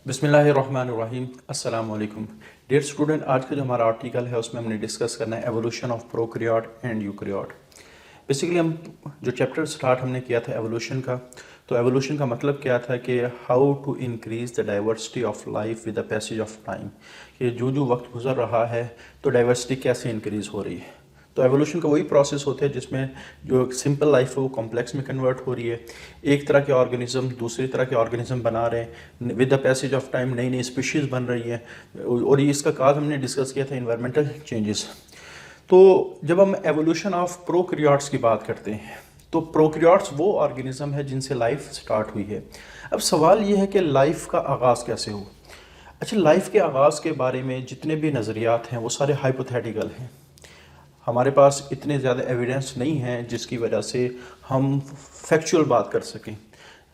बिस्मिल्लाहिर्रहमानिर्रहीम अस्सलाम वालेकुम डियर स्टूडेंट। आज का जो हमारा आर्टिकल है उसमें हमने डिस्कस करना है evolution of prokaryote and eukaryote. Basically हम जो चैप्टर स्टार्ट हमने किया था एवोल्यूशन का, तो एवोल्यूशन का मतलब क्या था कि how to increase the diversity of life with the passage of time, कि जो जो वक्त गुजर रहा है तो डाइवर्सिटी कैसे इंक्रीज हो रही है। तो एवोल्यूशन का वही प्रोसेस होता है जिसमें जो सिंपल लाइफ है वो कॉम्प्लेक्स में कन्वर्ट हो रही है। एक तरह के ऑर्गेनिज्म दूसरी तरह के ऑर्गेनिज्म बना रहे हैं, with the passage of time नई नई स्पीशीज़ बन रही है। और ये इसका काज हमने डिस्कस किया था इन्वायरमेंटल चेंजेस। तो जब हम एवोल्यूशन ऑफ प्रोकैरियोट्स की बात करते हैं तो प्रोकैरियोट्स वो ऑर्गेनिज्म है जिनसे लाइफ स्टार्ट हुई है। अब सवाल ये है कि लाइफ का आगाज़ कैसे हुआ। अच्छा, लाइफ के आगाज़ के बारे में जितने भी नज़रियात हैं वो सारे हाइपोथेटिकल हैं। हमारे पास इतने ज़्यादा एविडेंस नहीं है जिसकी वजह से हम फैक्चुअल बात कर सकें,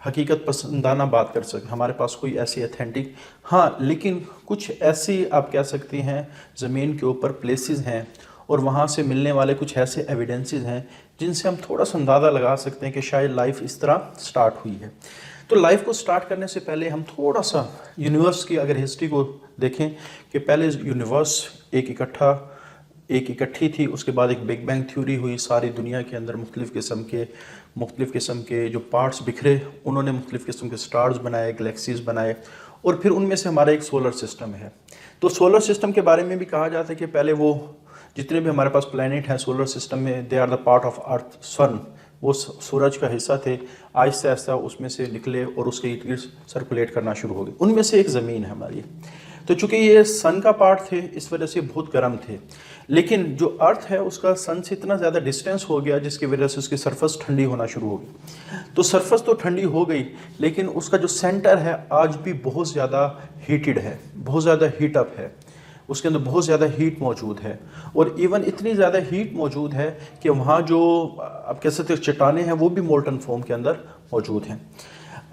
हकीकत पसंदाना बात कर सकें। हमारे पास कोई ऐसी अथेंटिक, हाँ, लेकिन कुछ ऐसी आप कह सकते हैं ज़मीन के ऊपर प्लेसेस हैं और वहाँ से मिलने वाले कुछ ऐसे एविडेंसेस हैं जिनसे हम थोड़ा सा अंदाज़ा लगा सकते हैं कि शायद लाइफ इस तरह स्टार्ट हुई है। तो लाइफ को स्टार्ट करने से पहले हम थोड़ा सा यूनिवर्स की अगर हिस्ट्री को देखें कि पहले यूनिवर्स एक इकट्ठी थी, उसके बाद एक बिग बैंग थ्योरी हुई, सारी दुनिया के अंदर मुख्तलिफ़ किस्म के जो पार्ट्स बिखरे, उन्होंने मुख्तलिफ़ किस्म के स्टार्स बनाए, गैलेक्सीज बनाए, और फिर उनमें से हमारा एक सोलर सिस्टम है। तो सोलर सिस्टम के बारे में भी कहा जाता है कि पहले वो जितने भी हमारे पास प्लैनेट हैं सोलर सिस्टम में, they are the part of earth, sun, वो सूरज का हिस्सा थे, आहिस्ता आहिस्ता उसमें से निकले और उसके इर्द गिर्द सर्कुलेट करना शुरू हो गए। उनमें से एक ज़मीन है हमारी। तो चूंकि ये सन का पार्ट थे इस वजह से बहुत गर्म थे, लेकिन जो अर्थ है उसका सन से इतना ज़्यादा डिस्टेंस हो गया जिसकी वजह से उसकी सरफेस ठंडी होना शुरू हो गई। तो सरफेस तो ठंडी हो गई, लेकिन उसका जो सेंटर है आज भी बहुत ज़्यादा हीटेड है, बहुत ज़्यादा हीटअप है, उसके अंदर बहुत ज़्यादा हीट मौजूद है। और इवन इतनी ज़्यादा हीट मौजूद है कि वहाँ जो आप कह सकते हो चट्टानें हैं वो भी मोल्टन फॉर्म के अंदर मौजूद हैं।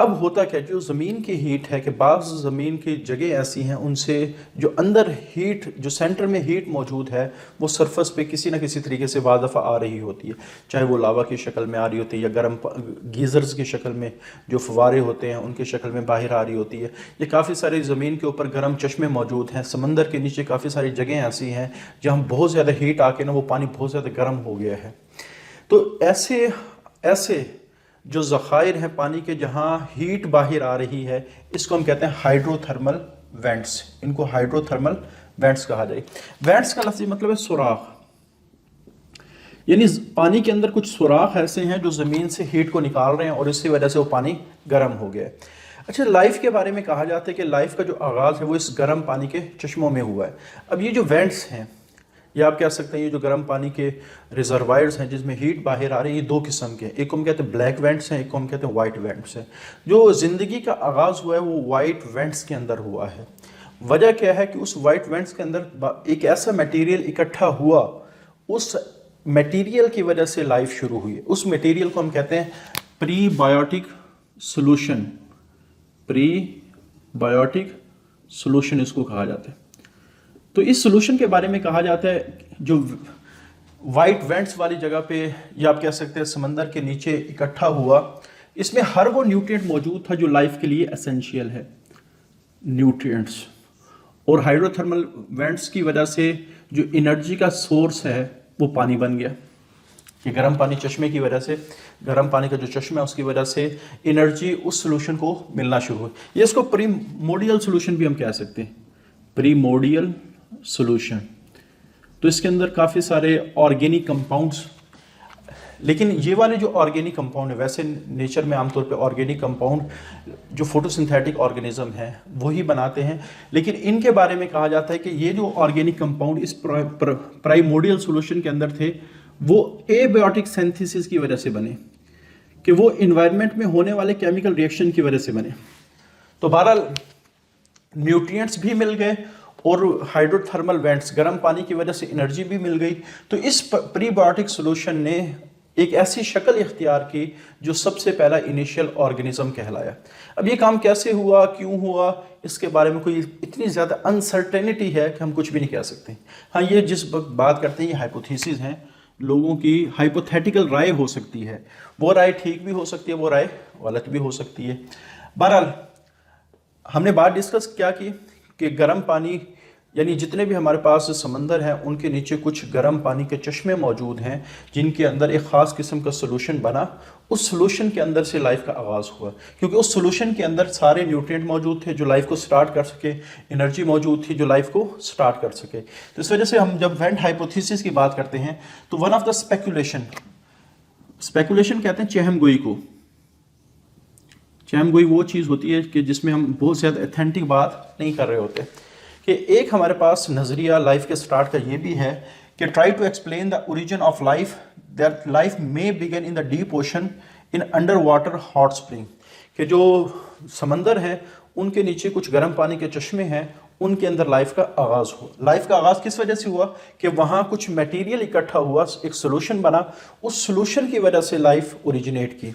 अब होता क्या, जो ज़मीन की हीट है कि बाज़ ज़मीन की जगह ऐसी हैं उनसे जो अंदर हीट, जो सेंटर में हीट मौजूद है वो सरफेस पे किसी ना किसी तरीके से बाद दफ़ा आ रही होती है, चाहे वो लावा की शक्ल में आ रही होती है या गर्म गीज़र्स की शक्ल में जो फवारे होते हैं उनकी शक्ल में बाहर आ रही होती है। ये काफ़ी सारी ज़मीन के ऊपर गर्म चश्मे मौजूद हैं, समंदर के नीचे काफ़ी सारी जगह ऐसी हैं जहाँ बहुत ज़्यादा हीट आके ना वो पानी बहुत ज़्यादा गर्म हो गया है। तो ऐसे ऐसे जो ज़खायर हैं पानी के जहाँ हीट बाहर आ रही है, इसको हम कहते हैं हाइड्रोथर्मल वेंट्स। इनको हाइड्रोथर्मल वेंट्स कहा जाए। वेंट्स का लफ्ज़ी मतलब है सुराख, यानी पानी के अंदर कुछ सुराख ऐसे हैं जो ज़मीन से हीट को निकाल रहे हैं और इसी वजह से वो पानी गर्म हो गया है। अच्छा, लाइफ के बारे में कहा जाता है कि लाइफ का जो आगाज़ है वो इस गर्म पानी के चश्मों में हुआ है। अब ये जो वेंट्स हैं, या आप कह सकते हैं ये जो गर्म पानी के रिजर्वायर्स हैं जिसमें हीट बाहर आ रही है, ये दो किस्म के, एक को हम कहते हैं ब्लैक वेंट्स हैं, एक को हम कहते हैं वाइट वेंट्स हैं। जो ज़िंदगी का आगाज़ हुआ है वो वाइट वेंट्स के अंदर हुआ है। वजह क्या है कि उस वाइट वेंट्स के अंदर एक ऐसा मटेरियल इकट्ठा हुआ, उस मटेरियल की वजह से लाइफ शुरू हुई है। उस मटेरियल को हम कहते हैं प्रीबायोटिक सोल्यूशन, प्रीबायोटिक सोल्यूशन इसको कहा जाता है। तो इस सोल्यूशन के बारे में कहा जाता है जो वाइट वेंट्स वाली जगह पे, या आप कह सकते हैं समंदर के नीचे इकट्ठा हुआ, इसमें हर वो न्यूट्रिएंट मौजूद था जो लाइफ के लिए एसेंशियल है, न्यूट्रिएंट्स। और हाइड्रोथर्मल वेंट्स की वजह से जो एनर्जी का सोर्स है वो पानी बन गया। कि गर्म पानी चश्मे की वजह से, गर्म पानी का जो चश्मा है उसकी वजह से एनर्जी उस सोल्यूशन को मिलना शुरू हुई। ये इसको प्रीमोडियल सोल्यूशन भी हम कह सकते हैं, प्रीमोडियल सोल्यूशन। तो इसके अंदर काफ़ी सारे ऑर्गेनिक कंपाउंड्स, लेकिन ये वाले जो ऑर्गेनिक कंपाउंड है, वैसे नेचर में आमतौर पे ऑर्गेनिक कंपाउंड जो फोटोसिंथेटिक ऑर्गेनिज्म हैं वही बनाते हैं, लेकिन इनके बारे में कहा जाता है कि ये जो ऑर्गेनिक कंपाउंड इस प्राइमोडियल सोल्यूशन के अंदर थे वो एबायोटिक सिंथेसिस की वजह से बने, कि वो इन्वायरमेंट में होने वाले केमिकल रिएक्शन की वजह से बने। तो बहरहाल न्यूट्रिएंट्स भी मिल गए और हाइड्रोथर्मल वेंट्स, गर्म पानी की वजह से एनर्जी भी मिल गई। तो इस प्रीबायोटिक सोल्यूशन ने एक ऐसी शक्ल इख्तियार की जो सबसे पहला इनिशियल ऑर्गेनिज्म कहलाया। अब ये काम कैसे हुआ, क्यों हुआ, इसके बारे में कोई इतनी ज़्यादा अनसर्टेनिटी है कि हम कुछ भी नहीं कह सकते। हाँ, ये जिस बात करते हैं ये हाइपोथेसिस हैं, लोगों की हाइपोथेटिकल राय हो सकती है, वो राय ठीक भी हो सकती है, वो राय गलत भी हो सकती है। बहरहाल हमने बात डिस्कस क्या की कि गर्म पानी यानी जितने भी हमारे पास समंदर हैं उनके नीचे कुछ गर्म पानी के चश्मे मौजूद हैं जिनके अंदर एक ख़ास किस्म का सोल्यूशन बना। उस सोल्यूशन के अंदर से लाइफ का आगाज़ हुआ, क्योंकि उस सोल्यूशन के अंदर सारे न्यूट्रिएंट मौजूद थे जो लाइफ को स्टार्ट कर सके, एनर्जी मौजूद थी जो लाइफ को स्टार्ट कर सके। तो इस वजह से हम जब वेंट हाइपोथेसिस की बात करते हैं तो वन ऑफ द स्पेकुलेशन कहते हैं चहम गोई को। चहम गोई वो चीज़ होती है कि जिसमें हम बहुत ज़्यादा ऑथेंटिक बात नहीं कर रहे होते। कि एक हमारे पास नज़रिया लाइफ के स्टार्ट का ये भी है कि try to explain the origin of life, that life may begin in the deep ocean in under water hot spring. कि जो समंदर है उनके नीचे कुछ गर्म पानी के चश्मे हैं, उनके अंदर लाइफ का आगाज़ हुआ। लाइफ का आगाज़ किस वजह से हुआ कि वहाँ कुछ मटेरियल इकट्ठा हुआ, एक सोल्यूशन बना, उस सोल्यूशन की वजह से लाइफ ओरिजिनेट की।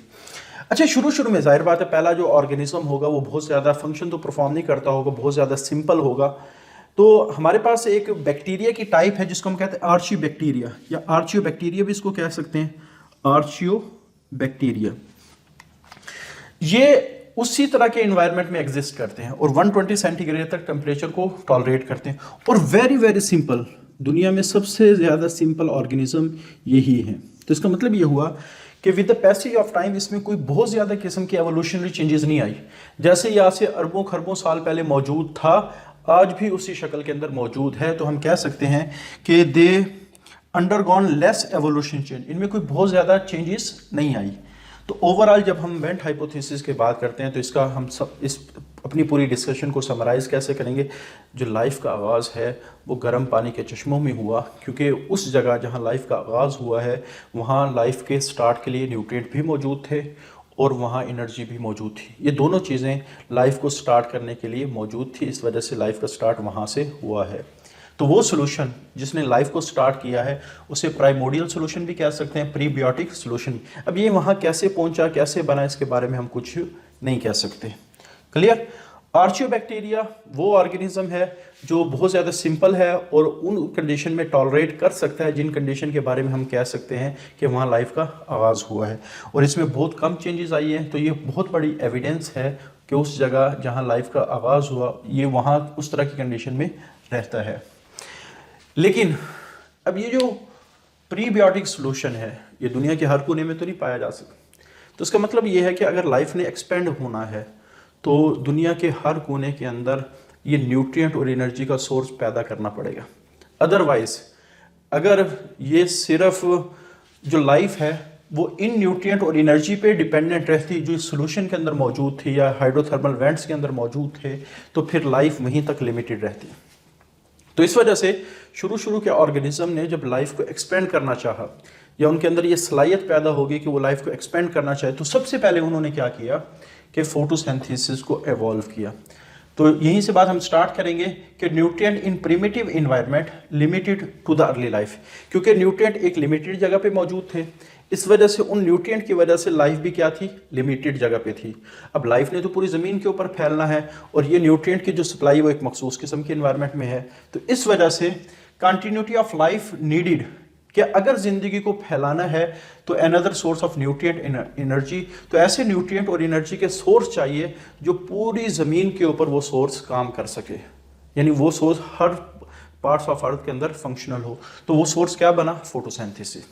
अच्छा, शुरू में जाहिर बात है पहला जो ऑर्गेनिज्म होगा वो बहुत ज़्यादा फंक्शन तो परफॉर्म नहीं करता होगा, बहुत ज़्यादा सिंपल होगा। तो हमारे पास एक बैक्टीरिया की टाइप है जिसको हम कहते हैं आर्चियो बैक्टीरिया, या आर्चियो बैक्टीरिया भी इसको कह सकते हैं, आर्चियो बैक्टीरिया। ये उसी तरह के एनवायरनमेंट में एग्जिस्ट करते हैं और 120 सेंटीग्रेड तक टेम्परेचर को टॉलरेट करते हैं और वेरी वेरी सिंपल, दुनिया में सबसे ज़्यादा सिंपल ऑर्गेनिज्म यही है। तो इसका मतलब ये हुआ कि with the passage of time इसमें कोई बहुत ज़्यादा किस्म की एवोल्यूशनरी चेंजेस नहीं आई। जैसे यहाँ से अरबों खरबों साल पहले मौजूद था, आज भी उसी शक्ल के अंदर मौजूद है। तो हम कह सकते हैं कि दे अंडरगॉन लेस एवोल्यूशन चेंज, इनमें कोई बहुत ज़्यादा चेंजेस नहीं आई। तो ओवरऑल जब हम वेंट हाइपोथेसिस की बात करते हैं तो इसका हम सब इस अपनी पूरी डिस्कशन को समराइज़ कैसे करेंगे। जो लाइफ का आगाज़ है वो गर्म पानी के चश्मों में हुआ, क्योंकि उस जगह जहाँ लाइफ का आगाज़ हुआ है वहाँ लाइफ के स्टार्ट के लिए न्यूट्रिएंट भी मौजूद थे और वहाँ एनर्जी भी मौजूद थी। ये दोनों चीज़ें लाइफ को स्टार्ट करने के लिए मौजूद थी, इस वजह से लाइफ का स्टार्ट वहाँ से हुआ है। तो वो सोल्यूशन जिसने लाइफ को स्टार्ट किया है उसे प्राइमोडियल सोल्यूशन भी कह सकते हैं, प्रीबियोटिक सोल्यूशन। अब ये वहाँ कैसे पहुँचा, कैसे बना, इसके बारे में हम कुछ नहीं कह सकते। क्लियर। आर्चियोबैक्टीरिया वो ऑर्गेनिज्म है जो बहुत ज़्यादा सिंपल है और उन कंडीशन में टॉलरेट कर सकता है जिन कंडीशन के बारे में हम कह सकते हैं कि वहाँ लाइफ का आगाज़ हुआ है, और इसमें बहुत कम चेंजेस आई हैं। तो ये बहुत बड़ी एविडेंस है कि उस जगह जहाँ लाइफ का आगाज़ हुआ ये वहाँ उस तरह की कंडीशन में रहता है। लेकिन अब ये जो प्रीबियोटिक सोल्यूशन है ये दुनिया के हर कोने में तो नहीं पाया जा सकता। तो इसका मतलब ये है कि अगर लाइफ ने एक्सपेंड होना है तो दुनिया के हर कोने के अंदर ये न्यूट्रिएंट और एनर्जी का सोर्स पैदा करना पड़ेगा। अदरवाइज अगर ये सिर्फ जो लाइफ है वो इन न्यूट्रिएंट और एनर्जी पे डिपेंडेंट रहती जो इस सोल्यूशन के अंदर मौजूद थी या हाइड्रोथर्मल वेंट्स के अंदर मौजूद थे, तो फिर लाइफ वहीं तक लिमिटेड रहती। तो इस वजह से शुरू के ऑर्गेनिज्म ने जब लाइफ को एक्सपेंड करना चाहा या उनके अंदर ये सलाहियत पैदा होगी कि वो लाइफ को एक्सपेंड करना चाहे, तो सबसे पहले उन्होंने क्या किया कि फोटोसिंथेसिस को एवॉल्व किया। तो यहीं से बात हम स्टार्ट करेंगे कि nutrient in primitive environment limited to the early life, क्योंकि न्यूट्रिएंट एक लिमिटेड जगह पे मौजूद थे, इस वजह से उन न्यूट्रिएंट की वजह से लाइफ भी क्या थी, लिमिटेड जगह पे थी। अब लाइफ ने तो पूरी ज़मीन के ऊपर फैलना है और ये न्यूट्रिएंट की जो सप्लाई वो एक मखसूस किस्म के इन्वायरमेंट में है। तो इस वजह से कंटिन्यूटी ऑफ लाइफ नीडिड कि अगर ज़िंदगी को फैलाना है तो another source of nutrient energy, तो ऐसे न्यूट्रिएंट और एनर्जी के सोर्स चाहिए जो पूरी ज़मीन के ऊपर वो सोर्स काम कर सके, यानी वो source her parts of earth के अंदर फंक्शनल हो। तो वो सोर्स क्या बना, फोटोसिंथेसिस।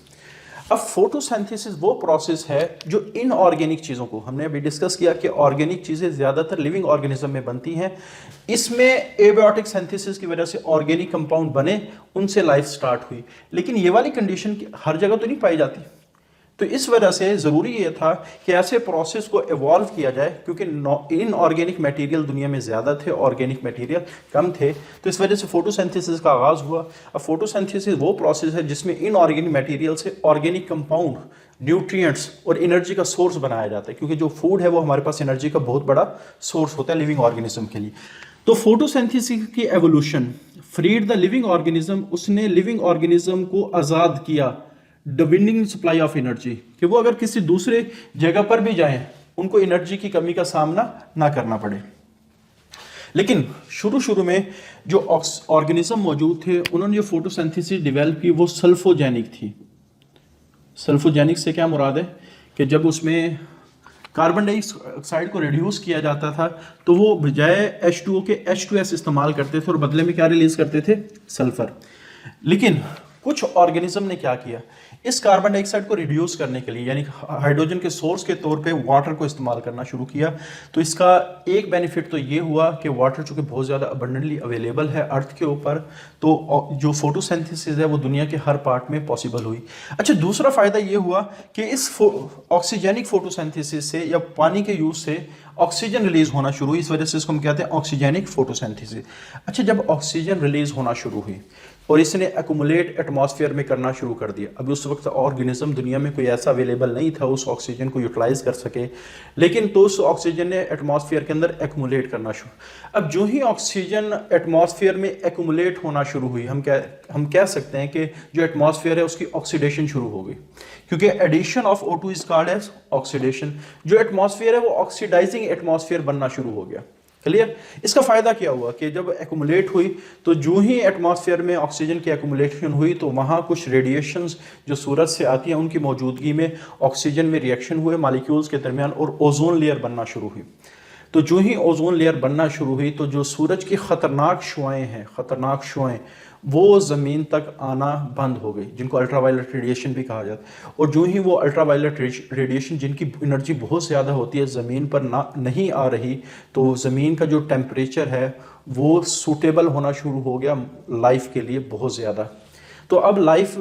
अब फोटोसिंथेसिस वो प्रोसेस है जो इनऑर्गेनिक चीज़ों को, हमने अभी डिस्कस किया कि ऑर्गेनिक चीज़ें ज़्यादातर लिविंग ऑर्गेनिज्म में बनती हैं, इसमें एबायोटिक सिंथेसिस की वजह से ऑर्गेनिक कंपाउंड बने, उनसे लाइफ स्टार्ट हुई। लेकिन ये वाली कंडीशन हर जगह तो नहीं पाई जाती, तो इस वजह से ज़रूरी ये था कि ऐसे प्रोसेस को एवॉल्व किया जाए, क्योंकि इनऑर्गेनिक मटेरियल दुनिया में ज़्यादा थे, ऑर्गेनिक मटेरियल कम थे। तो इस वजह से फोटोसिंथेसिस का आगाज़ हुआ। अब फोटोसिंथेसिस वो प्रोसेस है जिसमें इनऑर्गेनिक मटेरियल से ऑर्गेनिक कंपाउंड, न्यूट्रिएंट्स और एनर्जी का सोर्स बनाया जाता है, क्योंकि जो फूड है वो हमारे पास एनर्जी का बहुत बड़ा सोर्स होता है लिविंग ऑर्गेनिज्म के लिए। तो फोटोसिंथेसिस की evolution freed the living organism, उसने लिविंग ऑर्गेनिज्म को आज़ाद किया डिविनिंग सप्लाई ऑफ एनर्जी, कि वो अगर किसी दूसरे जगह पर भी जाएं उनको एनर्जी की कमी का सामना ना करना पड़े। लेकिन शुरू में जो ऑर्गेनिज्म मौजूद थे उन्होंने जो फोटोसिंथेसिस डेवलप की वो सल्फोजेनिक थी। सल्फोजेनिक से क्या मुराद है कि जब उसमें कार्बन डाइऑक्साइड को रिड्यूस किया जाता था तो वो बजाय H2O के H2S इस्तेमाल करते थे और बदले में क्या रिलीज करते थे, सल्फर। लेकिन कुछ ऑर्गेनिज्म ने क्या किया, इस कार्बन डाइऑक्साइड को रिड्यूस करने के लिए यानी हाइड्रोजन के सोर्स के तौर पे वाटर को इस्तेमाल करना शुरू किया। तो इसका एक बेनिफिट तो ये हुआ कि वाटर चूंकि बहुत ज़्यादा अबंडेंटली अवेलेबल है अर्थ के ऊपर, तो जो फोटोसिंथेसिस है वो दुनिया के हर पार्ट में पॉसिबल हुई। अच्छा, दूसरा फ़ायदा ये हुआ कि इस ऑक्सीजेनिक फोटोसिंथेसिस से या पानी के यूज़ से ऑक्सीजन रिलीज होना शुरू हुई, इस वजह से इसको हम कहते हैं ऑक्सीजेनिक फोटोसिंथेसिस। अच्छा, जब ऑक्सीजन रिलीज होना शुरू हुई और इसने एक्यूमुलेट एटमॉस्फेयर में करना शुरू कर दिया, अभी उस वक्त ऑर्गेनिज्म दुनिया में कोई ऐसा अवेलेबल नहीं था उस ऑक्सीजन को यूटिलाइज कर सके, लेकिन तो उस ऑक्सीजन ने एटमॉस्फेयर के अंदर एक्यूमुलेट करना शुरू। अब जो ही ऑक्सीजन एटमॉस्फेयर में एक्यूमुलेट होना शुरू हुई, हम कह सकते हैं कि जो एटमॉस्फेयर है उसकी ऑक्सीडेशन शुरू हो गई, क्योंकि addition of O2 is called as oxidation. जो एटमॉस्फेयर है वो ऑक्सीडाइजिंग एटमॉस्फेयर बनना शुरू हो गया। क्लियर? इसका फायदा क्या हुआ कि जब एक्यूमुलेट हुई तो जो ही एटमॉस्फेयर में ऑक्सीजन की एक्यूमुलेशन हुई तो वहाँ कुछ रेडिएशंस जो सूरज से आती हैं उनकी मौजूदगी में ऑक्सीजन में रिएक्शन हुए मॉलिक्यूल्स के दरमियान और ओजोन लेयर बनना शुरू हुई। तो जो ही ओजोन लेयर बनना शुरू हुई तो जो सूरज की खतरनाक शुआएं वो ज़मीन तक आना बंद हो गई, जिनको अल्ट्रावायलेट रेडिएशन भी कहा जाता है। और जो ही वो अल्ट्रावायलेट रेडिएशन जिनकी एनर्जी बहुत ज़्यादा होती है ज़मीन पर नहीं आ रही, तो ज़मीन का जो टेम्परेचर है वो सूटेबल होना शुरू हो गया लाइफ के लिए बहुत ज़्यादा। तो अब लाइफ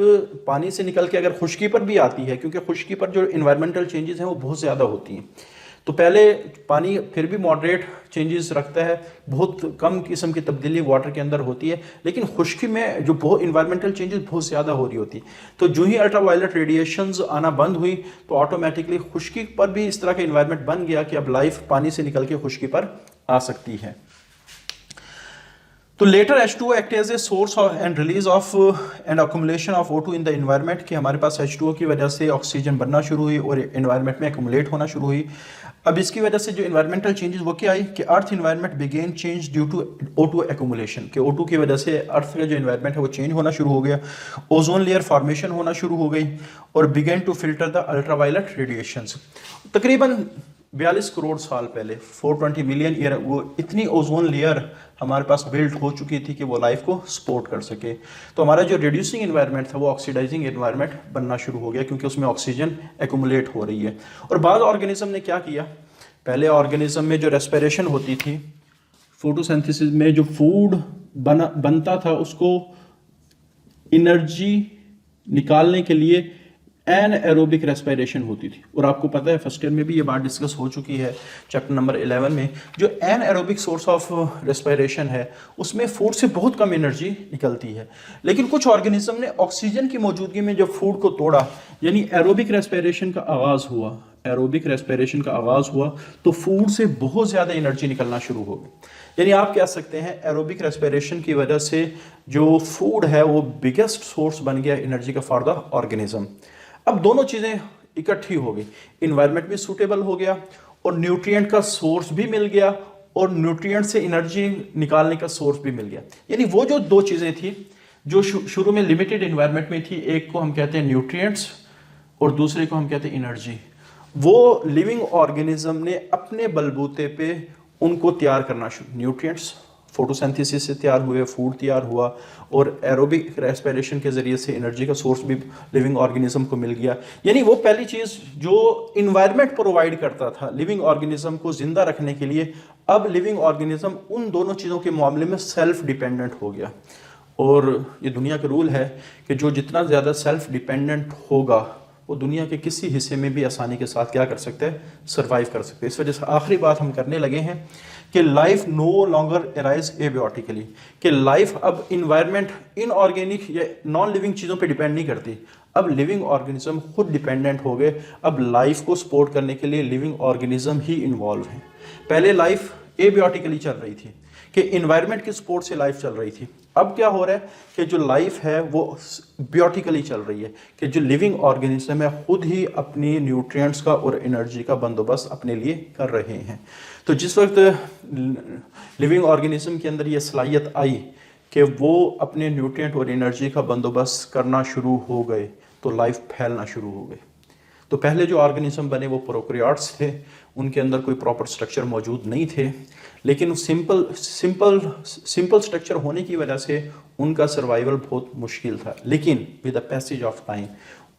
पानी से निकल के अगर खुश्की पर भी आती है, क्योंकि खुश्की पर जो इन्वायरमेंटल चेंजेस हैं वो बहुत ज़्यादा होती हैं। तो पहले पानी फिर भी मॉडरेट चेंजेस रखता है, बहुत कम किस्म की तब्दीली वाटर के अंदर होती है, लेकिन खुश्की में जो बहुत इन्वायरमेंटल चेंजेस बहुत ज़्यादा हो रही होती है। तो जो ही अल्ट्रावायलेट रेडिएशंस आना बंद हुई तो ऑटोमेटिकली खुश्की पर भी इस तरह का इन्वायरमेंट बन गया कि अब लाइफ पानी से निकल के खुश्की पर आ सकती है। तो later H2O act as a source and release of and accumulation of O2 in the environment, कि हमारे पास H2O की वजह से ऑक्सीजन बनना शुरू हुई और एनवायरनमेंट में एक्यूमुलेट होना शुरू हुई। अब इसकी वजह से जो एनवायरमेंटल चेंजेस वो क्या आई कि earth environment began change due to O2 accumulation, कि O2 की वजह से अर्थ का जो एनवायरनमेंट है वो चेंज होना शुरू हो गया, ओजोन लेयर फॉर्मेशन होना शुरू हो गई और began to filter the ultraviolet radiations. तकरीबन 42 करोड़ साल पहले 420 मिलियन ईयर वो इतनी ओजोन लेयर हमारे पास बिल्ट हो चुकी थी कि वो लाइफ को सपोर्ट कर सके। तो हमारा जो रिड्यूसिंग एनवायरनमेंट था वो ऑक्सीडाइजिंग एनवायरनमेंट बनना शुरू हो गया, क्योंकि उसमें ऑक्सीजन एक्यूमुलेट हो रही है। और बाद ऑर्गेनिज्म ने क्या किया, पहले ऑर्गेनिज्म में जो रेस्पिरेशन होती थी, फोटोसिंथेसिस में जो फूड बनता था उसको एनर्जी निकालने के लिए एनएरोबिक रेस्पिरेशन होती थी। और आपको पता है फर्स्ट ईयर में भी ये बात डिस्कस हो चुकी है चैप्टर नंबर 11 में, जो एनएरोबिक सोर्स ऑफ रेस्पिरेशन है उसमें फूड से बहुत कम एनर्जी निकलती है। लेकिन कुछ ऑर्गेनिज्म ने ऑक्सीजन की मौजूदगी में जब फूड को तोड़ा, यानी एरोबिक रेस्पिरेशन का आगाज हुआ, तो फूड से बहुत ज़्यादा एनर्जी निकलना शुरू हो गई। यानी आप कह सकते हैं एरोबिक रेस्पिरेशन की वजह से जो फूड है वो बिगेस्ट सोर्स बन गया एनर्जी का फॉर द ऑर्गेनिज्म। अब दोनों चीज़ें इकट्ठी हो गई, इन्वायरमेंट भी सूटेबल हो गया और न्यूट्रिएंट का सोर्स भी मिल गया और न्यूट्रिएंट से एनर्जी निकालने का सोर्स भी मिल गया। यानी वो जो दो चीज़ें थी जो शुरू में लिमिटेड इन्वायरमेंट में थी, एक को हम कहते हैं न्यूट्रिएंट्स और दूसरे को हम कहते हैं एनर्जी, वो लिविंग ऑर्गेनिज्म ने अपने बलबूते पे उनको तैयार करना शुरू, न्यूट्रिएंट्स फोटोसिंथेसिस से तैयार हुए, फूड तैयार हुआ और एरोबिक रेस्पिरेशन के जरिए से एनर्जी का सोर्स भी लिविंग ऑर्गेनिज्म को मिल गया। यानी वो पहली चीज़ जो इन्वायरमेंट प्रोवाइड करता था लिविंग ऑर्गेनिज्म को जिंदा रखने के लिए, अब लिविंग ऑर्गेनिज्म उन दोनों चीज़ों के मामले में सेल्फ डिपेंडेंट हो गया। और ये दुनिया का रूल है कि जो जितना ज़्यादा सेल्फ डिपेंडेंट होगा वो दुनिया के किसी हिस्से में भी आसानी के साथ क्या कर सकते हैं, सर्वाइव कर सकते हैं। इस वजह से आखिरी बात हम करने लगे हैं कि लाइफ नो लॉन्गर अराइज एबियोटिकली, कि लाइफ अब इन्वायरमेंट इनऑर्गेनिक या नॉन लिविंग चीज़ों पे डिपेंड नहीं करती, अब लिविंग ऑर्गेनिज्म खुद डिपेंडेंट हो गए। अब लाइफ को सपोर्ट करने के लिए लिविंग ऑर्गेनिज्म ही इन्वॉल्व हैं। पहले लाइफ एबियोटिकली चल रही थी कि इन्वायरमेंट के सपोर्ट से लाइफ चल रही थी, अब क्या हो रहा है कि जो लाइफ है वो बियोटिकली चल रही है, कि जो लिविंग ऑर्गेनिज्म है खुद ही अपनी न्यूट्रिएंट्स का और एनर्जी का बंदोबस्त अपने लिए कर रहे हैं। तो जिस वक्त लिविंग ऑर्गेनिज्म के अंदर ये सलाहियत आई कि वो अपने न्यूट्रिएंट और एनर्जी का बंदोबस्त करना शुरू हो गए तो लाइफ फैलना शुरू हो गई। तो पहले जो ऑर्गेनिज्म बने वो प्रोकैरियोट्स थे, उनके अंदर कोई प्रॉपर स्ट्रक्चर मौजूद नहीं थे, लेकिन सिंपल स्ट्रक्चर होने की वजह से उनका सर्वाइवल बहुत मुश्किल था। लेकिन with the passage of time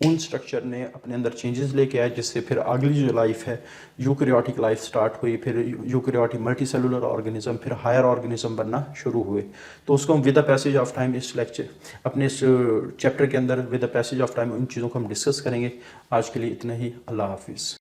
उन स्ट्रक्चर ने अपने अंदर चेंजेस लेके आए, जिससे फिर अगली जो लाइफ है यूकैरियोटिक लाइफ स्टार्ट हुई, फिर यूकैरियोटिक मल्टीसेलुलर ऑर्गेनिज्म, फिर हायर ऑर्गेनिज्म बनना शुरू हुए। तो उसको हम with the passage of time इस लेक्चर अपने इस चैप्टर के अंदर with the passage of time उन चीज़ों को हम डिस्कस करेंगे। आज के लिए इतना ही। अल्लाह हाफिज़।